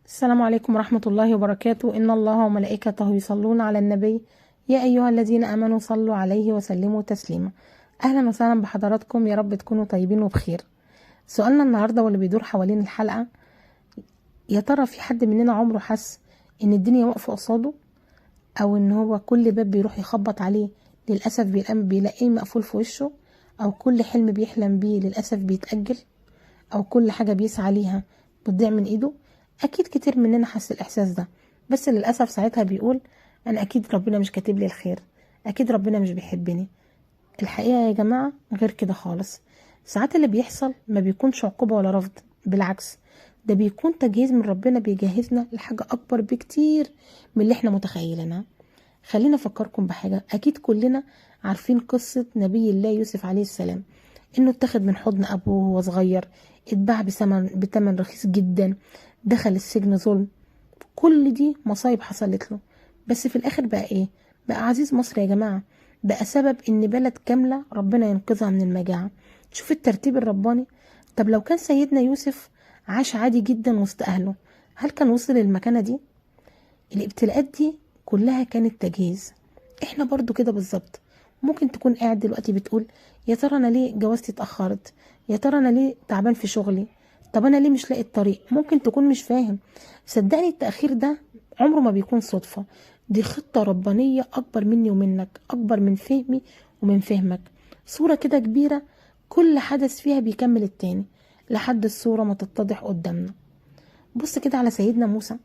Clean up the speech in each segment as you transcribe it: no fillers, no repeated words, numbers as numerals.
السلام عليكم ورحمة الله وبركاته. إن الله وملائكته يصلون على النبي يا أيها الذين آمنوا صلوا عليه وسلموا تسليما. أهلا وسهلا بحضراتكم، يا رب تكونوا طيبين وبخير. سؤالنا النهاردة واللي بيدور حوالين الحلقة: يا ترى في حد مننا عمره حس إن الدنيا واقفة قصاده، أو إن هو كل باب بيروح يخبط عليه للأسف بيلاقيه مقفول في وشه، أو كل حلم بيحلم بيه للأسف بيتأجل، او كل حاجة بيسعى ليها بتضيع من ايده؟ اكيد كتير مننا حس الاحساس ده، بس للاسف ساعتها بيقول انا اكيد ربنا مش كاتب لي الخير، اكيد ربنا مش بيحبني. الحقيقة يا جماعة غير كده خالص. ساعات اللي بيحصل ما بيكونش عقوبة ولا رفض، بالعكس ده بيكون تجهيز من ربنا، بيجهزنا لحاجة اكبر بكتير من اللي احنا متخيلينها. خلينا افكركم بحاجة اكيد كلنا عارفين، قصة نبي الله يوسف عليه السلام، انه اتخذ من حضن ابوه وهو صغير، اتباع بتمن رخيص جدا، دخل السجن ظلم. كل دي مصايب حصلت له، بس في الاخر بقى ايه؟ بقى عزيز مصر يا جماعة، بقى سبب ان بلد كاملة ربنا ينقذها من المجاعة. شوف الترتيب الرباني. طب لو كان سيدنا يوسف عاش عادي جدا وسط اهله، هل كان وصل للمكانة دي؟ الابتلاءات دي كلها كانت تجهيز. احنا برضو كده بالظبط. ممكن تكون قاعد دلوقتي بتقول يا ترى انا ليه جوازتي اتأخرت، يا ترى انا ليه تعبان في شغلي، طب انا ليه مش لاقي الطريق. ممكن تكون مش فاهم. صدقني التأخير ده عمره ما بيكون صدفة، دي خطة ربانية اكبر مني ومنك، اكبر من فهمي ومن فهمك. صورة كده كبيرة، كل حدث فيها بيكمل التاني لحد الصورة ما تتضح قدامنا. بص كده على سيدنا موسى،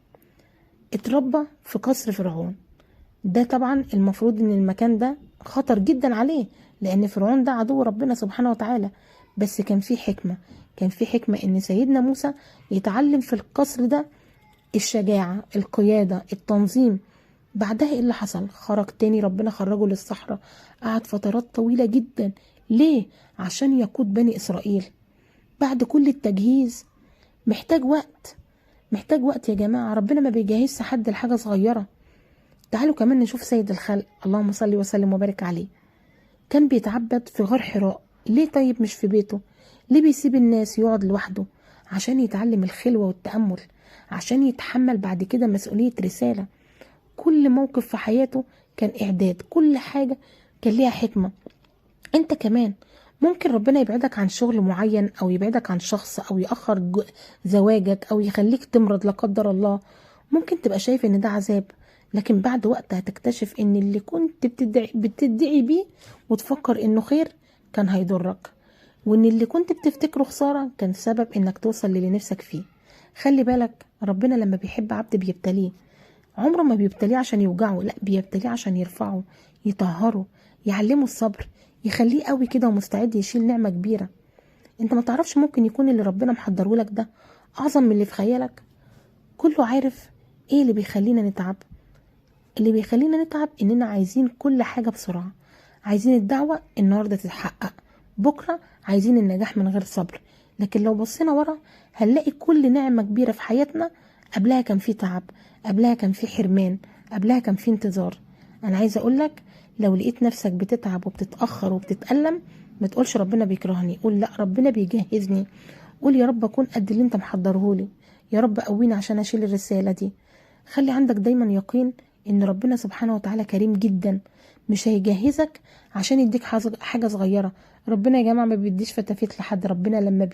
اتربى في قصر فرعون. ده طبعا المفروض ان المكان ده خطر جدا عليه، لان فرعون ده عدو ربنا سبحانه وتعالى. بس كان في حكمة، كان في حكمة ان سيدنا موسى يتعلم في القصر ده الشجاعة، القيادة، التنظيم. بعدها ايه اللي حصل؟ خرج تاني، ربنا خرجه للصحراء، قعد فترات طويلة جدا. ليه؟ عشان يقود بني اسرائيل. بعد كل التجهيز محتاج وقت، محتاج وقت يا جماعة. ربنا ما بيجهزش حد لحاجة صغيرة. تعالوا كمان نشوف سيد الخلق اللهم صل وسلم وبارك عليه، كان بيتعبد في غار حراء. ليه طيب مش في بيته؟ ليه بيسيب الناس يقعد لوحده؟ عشان يتعلم الخلوة والتأمل، عشان يتحمل بعد كده مسؤولية رسالة. كل موقف في حياته كان إعداد، كل حاجة كان ليها حكمة. انت كمان ممكن ربنا يبعدك عن شغل معين، او يبعدك عن شخص، او يأخر زواجك، او يخليك تمرض لا قدر الله. ممكن تبقى شايف ان ده عذاب، لكن بعد وقت هتكتشف ان اللي كنت بتدعي بيه وتفكر انه خير كان هيضرك، وان اللي كنت بتفتكره خسارة كان سبب انك توصل للي نفسك فيه. خلي بالك، ربنا لما بيحب عبد بيبتليه. عمره ما بيبتليه عشان يوجعه، لا بيبتليه عشان يرفعه، يطهره، يعلمه الصبر، يخليه قوي كده ومستعد يشيل نعمة كبيرة. انت ما تعرفش ممكن يكون اللي ربنا محضره لك ده اعظم من اللي في خيالك. كله عارف ايه اللي بيخلينا نتعب؟ اللي بيخلينا نتعب اننا عايزين كل حاجة بسرعة. عايزين الدعوة النهاردة تتحقق، بكرة عايزين النجاح من غير صبر. لكن لو بصينا ورا هنلاقي كل نعمة كبيرة في حياتنا قبلها كان في تعب، قبلها كان في حرمان، قبلها كان في انتظار. انا عايزة اقولك، لو لقيت نفسك بتتعب وبتتأخر وبتتألم، ما تقولش ربنا بيكرهني، قول لا ربنا بيجهزني. قول يا رب اكون قد اللي انت محضرهولي، يا رب قويني عشان اشيل الرسالة دي. خلي عندك دايما يقين ان ربنا سبحانه وتعالى كريم جدا، مش هيجهزك عشان يديك حاجة صغيرة. ربنا يا جماعة ما بيديش فتافيت لحد، ربنا لما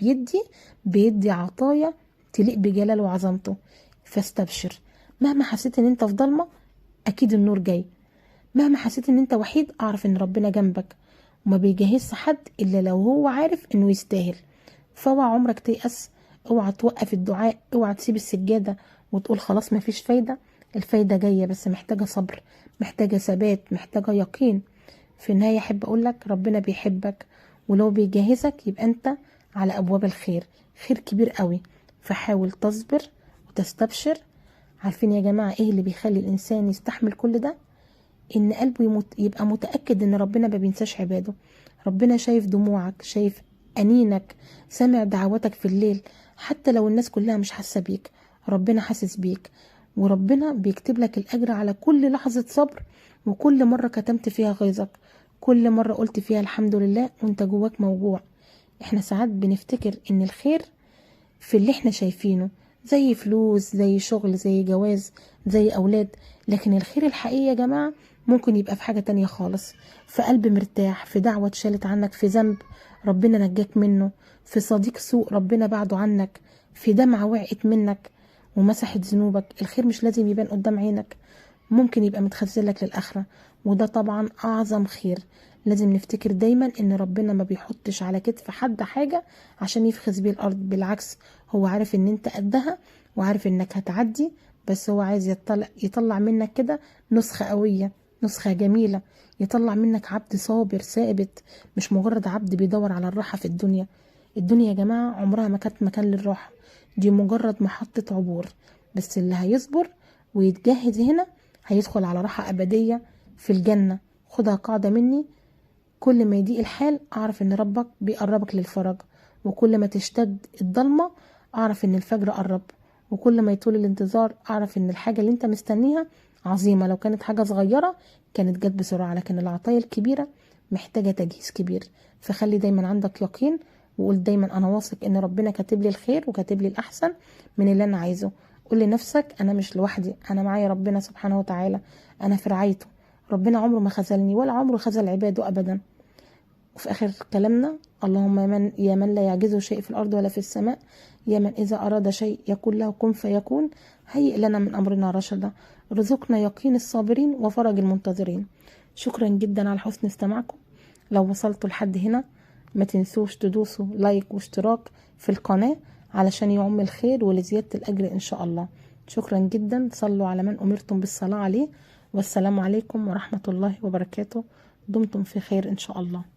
بيدي عطايا تليق بجلاله وعظمته. فاستبشر، مهما حسيت ان انت في ضلمة اكيد النور جاي. مهما حسيت ان انت وحيد اعرف ان ربنا جنبك، وما بيجهزش حد الا لو هو عارف انه يستاهل. فاوعى عمرك تيأس، اوعى توقف الدعاء، اوعى تسيب السجادة وتقول خلاص مفيش فايدة. الفايدة جاية، بس محتاجة صبر، محتاجة ثبات، محتاجة يقين. في النهاية احب اقولك ربنا بيحبك، ولو بيجهزك يبقى انت على ابواب الخير، خير كبير قوي. فحاول تصبر وتستبشر. عارفين يا جماعة ايه اللي بيخلي الانسان يستحمل كل ده؟ ان قلبه يبقى متأكد ان ربنا ما بينساش عباده. ربنا شايف دموعك، شايف انينك، سامع دعواتك في الليل. حتى لو الناس كلها مش حاسة بيك، ربنا حاسس بيك، وربنا بيكتب لك الاجر على كل لحظة صبر، وكل مرة كتمت فيها غيظك، كل مرة قلت فيها الحمد لله وانت جواك موجوع. احنا ساعات بنفتكر ان الخير في اللي احنا شايفينه، زي فلوس، زي شغل، زي جواز، زي أولاد. لكن الخير الحقيقي يا جماعة ممكن يبقى في حاجة تانية خالص، في قلب مرتاح، في دعوة اتشالت عنك، في ذنب ربنا نجاك منه، في صديق سوء ربنا بعده عنك، في دمعة وقعت منك ومسحت ذنوبك. الخير مش لازم يبان قدام عينك، ممكن يبقى متخزن لك للآخرة، وده طبعا أعظم خير. لازم نفتكر دايما ان ربنا ما بيحطش على كتف حد حاجة عشان يفخذ بيه الارض، بالعكس هو عارف ان انت قدها وعارف انك هتعدي، بس هو عايز يطلع منك كده نسخة قوية، نسخة جميلة، يطلع منك عبد صابر ثابت، مش مجرد عبد بيدور على الراحة في الدنيا. الدنيا يا جماعة عمرها ما كانت مكان للراحة، دي مجرد محطة عبور. بس اللي هيصبر ويتجاهد هنا هيدخل على راحة أبدية في الجنة. خدها قاعدة مني، كل ما يضيق الحال اعرف ان ربك بيقربك للفرج، وكل ما تشتد الضلمة اعرف ان الفجر قرب، وكل ما يطول الانتظار اعرف ان الحاجة اللي انت مستنيها عظيمة. لو كانت حاجة صغيرة كانت جت بسرعة، لكن العطايا الكبيرة محتاجة تجهيز كبير. فخلي دايما عندك يقين، وقول دايما انا واثق ان ربنا كاتب لي الخير وكاتب لي الاحسن من اللي انا عايزه. قول لنفسك انا مش لوحدي، انا معايا ربنا سبحانه وتعالى، انا في رعايته، ربنا عمره ما خذلني ولا عمره خذل عباده ابدا. وفي آخر كلامنا اللهم يا من لا يعجزه شيء في الأرض ولا في السماء، يا من إذا أراد شيء يكون له كن فيكون، هيئ لنا من أمرنا رشدا، رزقنا يقين الصابرين وفرج المنتظرين. شكرا جدا على حسن استماعكم. لو وصلتوا لحد هنا ما تنسوش تدوسوا لايك واشتراك في القناة علشان يعم الخير ولزيادة الأجر إن شاء الله. شكرا جدا، صلوا على من أمرتم بالصلاة عليه، والسلام عليكم ورحمة الله وبركاته. دمتم في خير إن شاء الله.